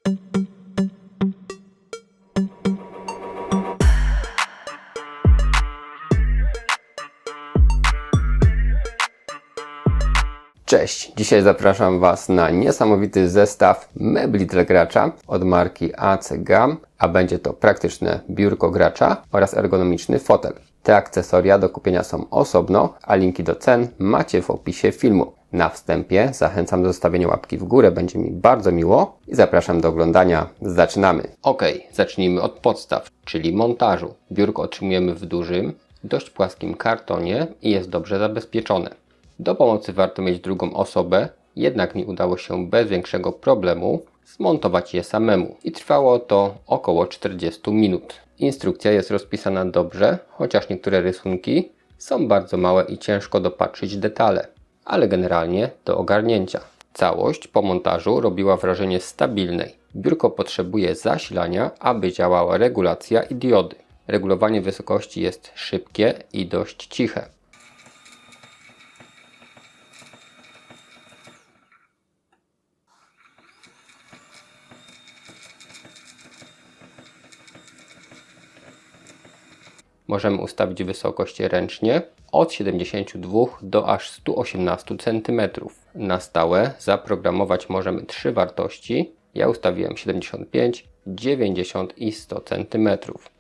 Cześć! Dzisiaj zapraszam Was na niesamowity zestaw mebli dla gracza od marki AC GAM, a będzie to praktyczne biurko gracza oraz ergonomiczny fotel. Te akcesoria do kupienia są osobno, a linki do cen macie w opisie filmu. Na wstępie zachęcam do zostawienia łapki w górę, będzie mi bardzo miło i zapraszam do oglądania. Zaczynamy! Ok, zacznijmy od podstaw, czyli montażu. Biurko otrzymujemy w dużym, dość płaskim kartonie i jest dobrze zabezpieczone. Do pomocy warto mieć drugą osobę, jednak mi udało się bez większego problemu zmontować je samemu i trwało to około 40 minut. Instrukcja jest rozpisana dobrze, chociaż niektóre rysunki są bardzo małe i ciężko dopatrzyć detale, ale generalnie do ogarnięcia. Całość po montażu robiła wrażenie stabilnej. Biurko potrzebuje zasilania, aby działała regulacja i diody. Regulowanie wysokości jest szybkie i dość ciche. Możemy ustawić wysokość ręcznie od 72 do aż 118 cm. Na stałe zaprogramować możemy 3 wartości. Ja ustawiłem 75, 90 i 100 cm.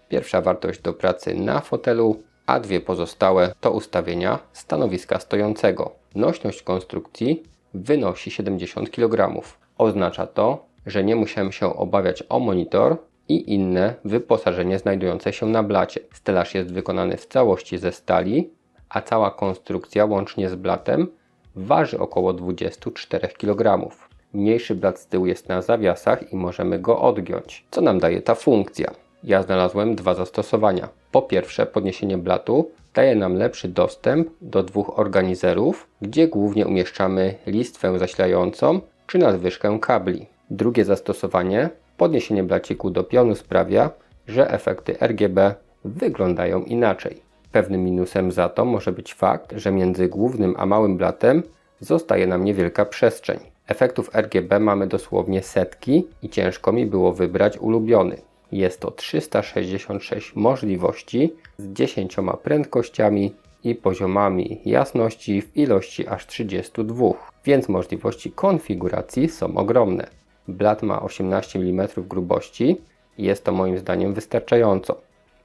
Pierwsza wartość do pracy na fotelu, a dwie pozostałe to ustawienia stanowiska stojącego. Nośność konstrukcji wynosi 70 kg. Oznacza to, że nie musiałem się obawiać o monitor i inne wyposażenie znajdujące się na blacie. Stelaż jest wykonany w całości ze stali, a cała konstrukcja łącznie z blatem waży około 24 kg. Mniejszy blat z tyłu jest na zawiasach i możemy go odgiąć. Co nam daje ta funkcja? Ja znalazłem dwa zastosowania. Po pierwsze, podniesienie blatu daje nam lepszy dostęp do dwóch organizerów, gdzie głównie umieszczamy listwę zasilającą czy nadwyżkę kabli. Drugie zastosowanie, podniesienie blaciku do pionu sprawia, że efekty RGB wyglądają inaczej. Pewnym minusem za to może być fakt, że między głównym a małym blatem zostaje nam niewielka przestrzeń. Efektów RGB mamy dosłownie setki i ciężko mi było wybrać ulubiony. Jest to 366 możliwości z 10 prędkościami i poziomami jasności w ilości aż 32, więc możliwości konfiguracji są ogromne. Blat ma 18 mm grubości i jest to moim zdaniem wystarczająco.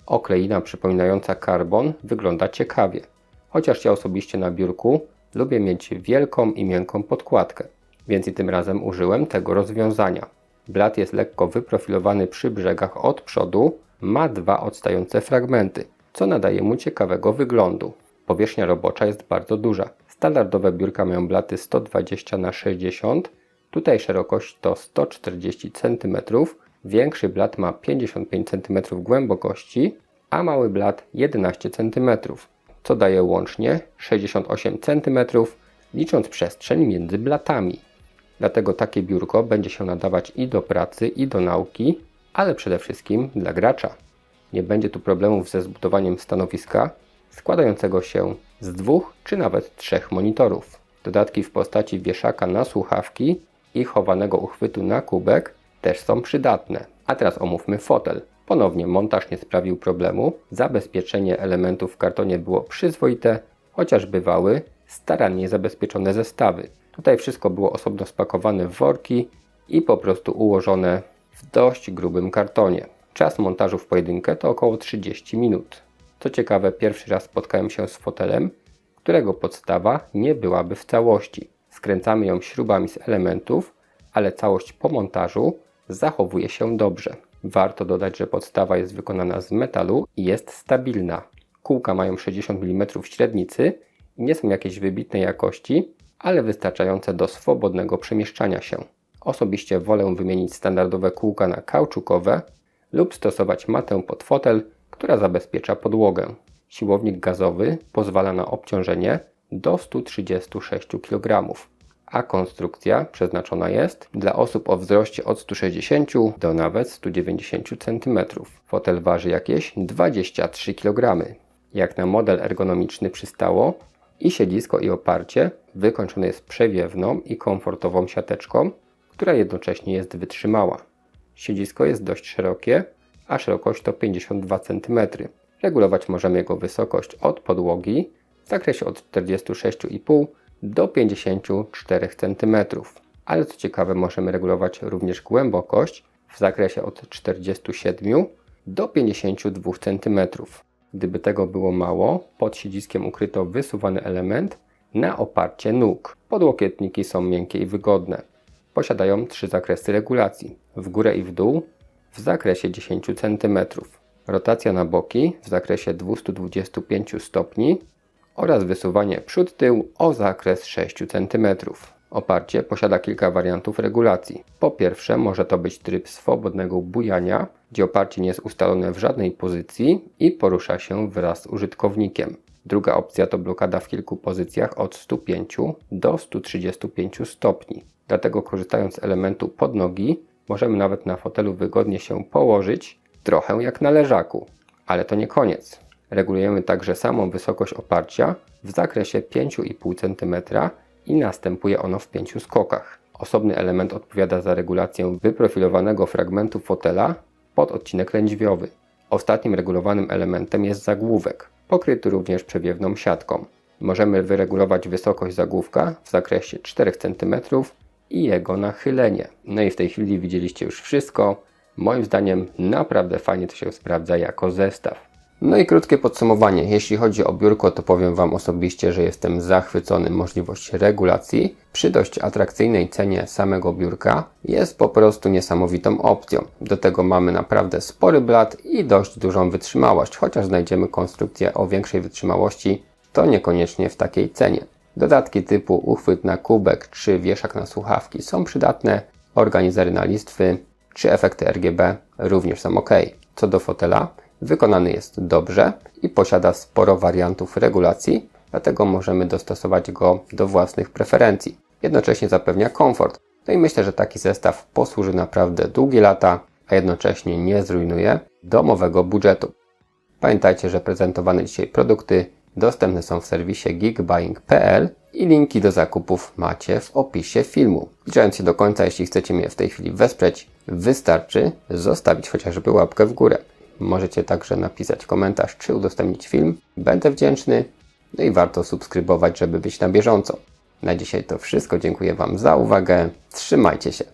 Okleina przypominająca karbon wygląda ciekawie, chociaż ja osobiście na biurku lubię mieć wielką i miękką podkładkę, więc i tym razem użyłem tego rozwiązania. Blat jest lekko wyprofilowany przy brzegach od przodu, ma dwa odstające fragmenty, co nadaje mu ciekawego wyglądu. Powierzchnia robocza jest bardzo duża. Standardowe biurka mają blaty 120×60, tutaj szerokość to 140 cm, większy blat ma 55 cm głębokości, a mały blat 11 cm, co daje łącznie 68 cm, licząc przestrzeń między blatami. Dlatego takie biurko będzie się nadawać i do pracy, i do nauki, ale przede wszystkim dla gracza. Nie będzie tu problemów ze zbudowaniem stanowiska składającego się z 2 czy nawet 3 monitorów. Dodatki w postaci wieszaka na słuchawki i chowanego uchwytu na kubek też są przydatne. A teraz omówmy fotel. Ponownie montaż nie sprawił problemu, zabezpieczenie elementów w kartonie było przyzwoite, chociaż bywały starannie zabezpieczone zestawy. Tutaj wszystko było osobno spakowane w worki i po prostu ułożone w dość grubym kartonie. Czas montażu w pojedynkę to około 30 minut. Co ciekawe, pierwszy raz spotkałem się z fotelem, którego podstawa nie byłaby w całości. Skręcamy ją śrubami z elementów, ale całość po montażu zachowuje się dobrze. Warto dodać, że podstawa jest wykonana z metalu i jest stabilna. Kółka mają 60 mm średnicy i nie są jakiejś wybitnej jakości, ale wystarczające do swobodnego przemieszczania się. Osobiście wolę wymienić standardowe kółka na kauczukowe lub stosować matę pod fotel, która zabezpiecza podłogę. Siłownik gazowy pozwala na obciążenie do 136 kg, a konstrukcja przeznaczona jest dla osób o wzroście od 160 do nawet 190 cm. Fotel waży jakieś 23 kg. Jak na model ergonomiczny przystało, i siedzisko i oparcie wykończone jest przewiewną i komfortową siateczką, która jednocześnie jest wytrzymała. Siedzisko jest dość szerokie, a szerokość to 52 cm. Regulować możemy jego wysokość od podłogi w zakresie od 46,5 do 54 cm. Ale co ciekawe, możemy regulować również głębokość w zakresie od 47 do 52 cm. Gdyby tego było mało, pod siedziskiem ukryto wysuwany element na oparcie nóg. Podłokietniki są miękkie i wygodne. Posiadają 3 zakresy regulacji, w górę i w dół w zakresie 10 cm. Rotacja na boki w zakresie 225 stopni oraz wysuwanie przód-tył o zakres 6 cm. Oparcie posiada kilka wariantów regulacji. Po pierwsze, może to być tryb swobodnego bujania, gdzie oparcie nie jest ustalone w żadnej pozycji i porusza się wraz z użytkownikiem. Druga opcja to blokada w kilku pozycjach od 105 do 135 stopni. Dlatego korzystając z elementu podnogi, możemy nawet na fotelu wygodnie się położyć, trochę jak na leżaku. Ale to nie koniec. Regulujemy także samą wysokość oparcia w zakresie 5,5 cm i następuje ono w 5 skokach. Osobny element odpowiada za regulację wyprofilowanego fragmentu fotela pod odcinek lędźwiowy. Ostatnim regulowanym elementem jest zagłówek, pokryty również przewiewną siatką. Możemy wyregulować wysokość zagłówka w zakresie 4 cm i jego nachylenie. No i w tej chwili widzieliście już wszystko. Moim zdaniem naprawdę fajnie to się sprawdza jako zestaw. No i krótkie podsumowanie. Jeśli chodzi o biurko, to powiem Wam osobiście, że jestem zachwycony możliwością regulacji. Przy dość atrakcyjnej cenie samego biurka jest po prostu niesamowitą opcją. Do tego mamy naprawdę spory blat i dość dużą wytrzymałość. Chociaż znajdziemy konstrukcję o większej wytrzymałości, to niekoniecznie w takiej cenie. Dodatki typu uchwyt na kubek czy wieszak na słuchawki są przydatne, organizery na listwy czy efekty RGB również są ok. Co do fotela, wykonany jest dobrze i posiada sporo wariantów regulacji, dlatego możemy dostosować go do własnych preferencji. Jednocześnie zapewnia komfort. No i myślę, że taki zestaw posłuży naprawdę długie lata, a jednocześnie nie zrujnuje domowego budżetu. Pamiętajcie, że prezentowane dzisiaj produkty dostępne są w serwisie geekbuying.pl i linki do zakupów macie w opisie filmu. Zbliżając się do końca, jeśli chcecie mnie w tej chwili wesprzeć, wystarczy zostawić chociażby łapkę w górę. Możecie także napisać komentarz czy udostępnić film. Będę wdzięczny. No i warto subskrybować, żeby być na bieżąco. Na dzisiaj to wszystko. Dziękuję Wam za uwagę. Trzymajcie się.